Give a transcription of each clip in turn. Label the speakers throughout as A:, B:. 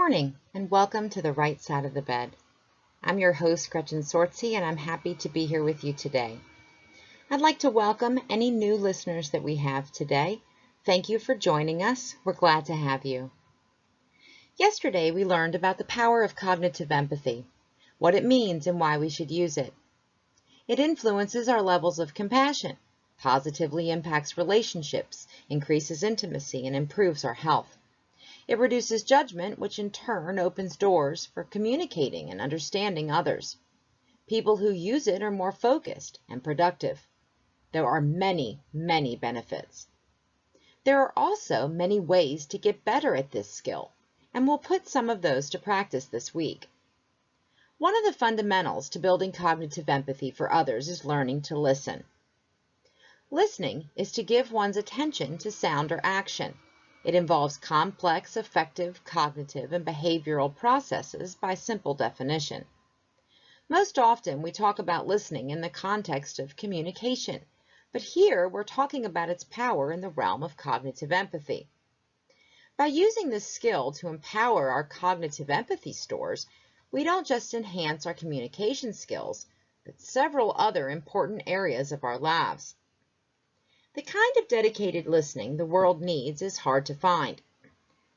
A: morning and welcome to the right side of the bed. I'm your host, Gretchen Sortzi, and I'm happy to be here with you today. I'd like to welcome any new listeners that we have today. Thank you for joining us. We're glad to have you. Yesterday, we learned about the power of cognitive empathy, what it means and why we should use it. It influences our levels of compassion, positively impacts relationships, increases intimacy, and improves our health. It reduces judgment, which in turn opens doors for communicating and understanding others. People who use it are more focused and productive. There are many, many benefits. There are also many ways to get better at this skill, and we'll put some of those to practice this week. One of the fundamentals to building cognitive empathy for others is learning to listen. Listening is to give one's attention to sound or action. It involves complex, effective, cognitive, and behavioral processes by simple definition. Most often, we talk about listening in the context of communication, but here we're talking about its power in the realm of cognitive empathy. By using this skill to empower our cognitive empathy stores, we don't just enhance our communication skills, but several other important areas of our lives. The kind of dedicated listening the world needs is hard to find.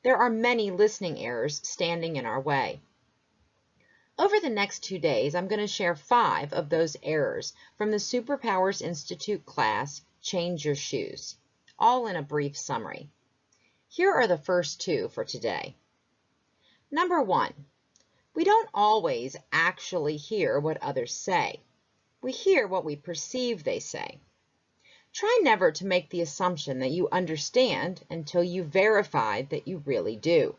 A: There are many listening errors standing in our way. Over the next 2 days, I'm going to share 5 of those errors from the Superpowers Institute class, Change Your Shoes, all in a brief summary. Here are the first 2 for today. Number 1, we don't always actually hear what others say. We hear what we perceive they say. Try never to make the assumption that you understand until you verify that you really do.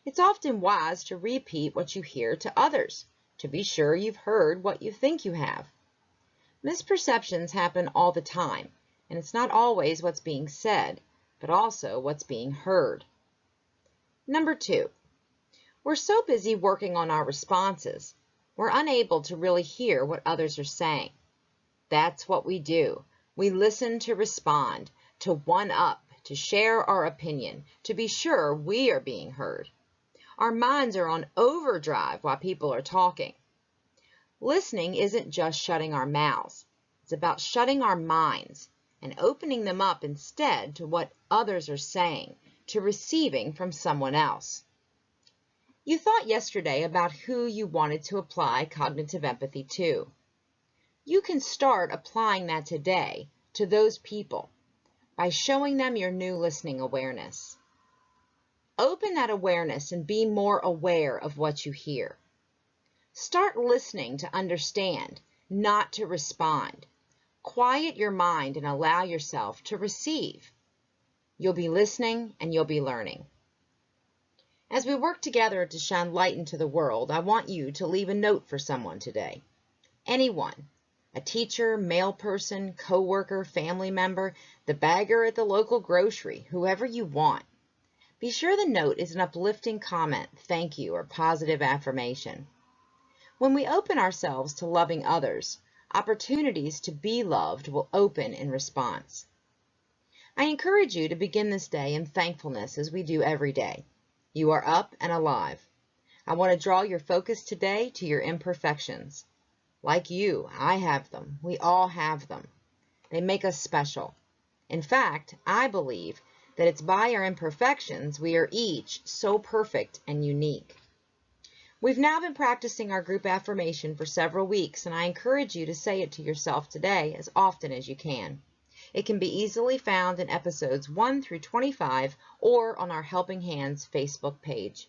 A: It's often wise to repeat what you hear to others, to be sure you've heard what you think you have. Misperceptions happen all the time, and it's not always what's being said, but also what's being heard. Number 2, we're so busy working on our responses, we're unable to really hear what others are saying. That's what we do. We listen to respond, to one-up, to share our opinion, to be sure we are being heard. Our minds are on overdrive while people are talking. Listening isn't just shutting our mouths. It's about shutting our minds and opening them up instead to what others are saying, to receiving from someone else. You thought yesterday about who you wanted to apply cognitive empathy to. You can start applying that today to those people by showing them your new listening awareness. Open that awareness and be more aware of what you hear. Start listening to understand, not to respond. Quiet your mind and allow yourself to receive. You'll be listening and you'll be learning. As we work together to shine light into the world, I want you to leave a note for someone today. Anyone. A teacher, mail person, co-worker, family member, the bagger at the local grocery, whoever you want. Be sure the note is an uplifting comment, thank you, or positive affirmation. When we open ourselves to loving others, opportunities to be loved will open in response. I encourage you to begin this day in thankfulness as we do every day. You are up and alive. I want to draw your focus today to your imperfections. Like you, I have them. We all have them. They make us special. In fact, I believe that it's by our imperfections we are each so perfect and unique. We've now been practicing our group affirmation for several weeks, and I encourage you to say it to yourself today as often as you can. It can be easily found in episodes 1 through 25 or on our Helping Hands Facebook page.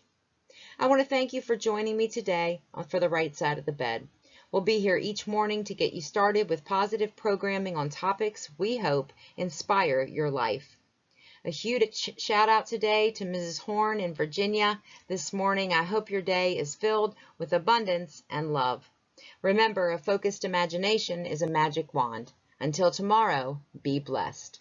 A: I want to thank you for joining me today for the right side of the bed. We'll be here each morning to get you started with positive programming on topics we hope inspire your life. A huge shout out today to Mrs. Horn in Virginia. This morning, I hope your day is filled with abundance and love. Remember, a focused imagination is a magic wand. Until tomorrow, be blessed.